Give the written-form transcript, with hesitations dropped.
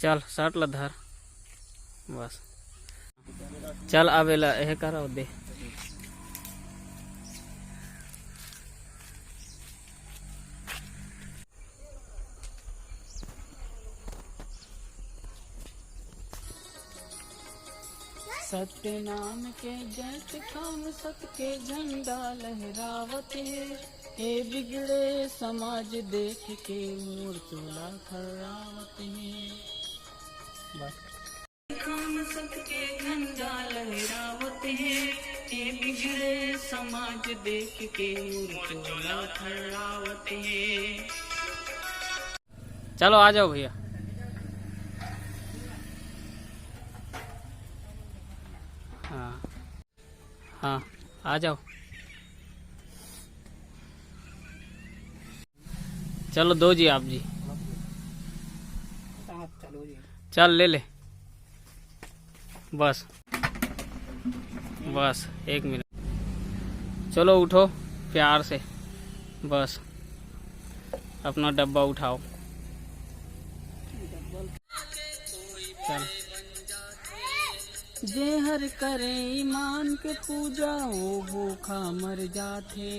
चल शर्ट ला धर बस। चल आवेला यह करो दे। सत्य नाम के जैसे खाम सत के झंडा लहरावत है, ये बिगड़े समाज देख के मोर चोला खरावत है। बस खाम सत के झंडा लहरावत है, ये बिगड़े समाज देख के मोर चोला खरावत है। चलो आ जाओ भैया। हाँ हाँ आ जाओ। चलो दो जी आप जी। चल ले ले बस बस 1 मिनट। चलो उठो प्यार से बस अपना डब्बा उठाओ। चल जे हर करे ईमान के पूजा वो भूखा मर जाते।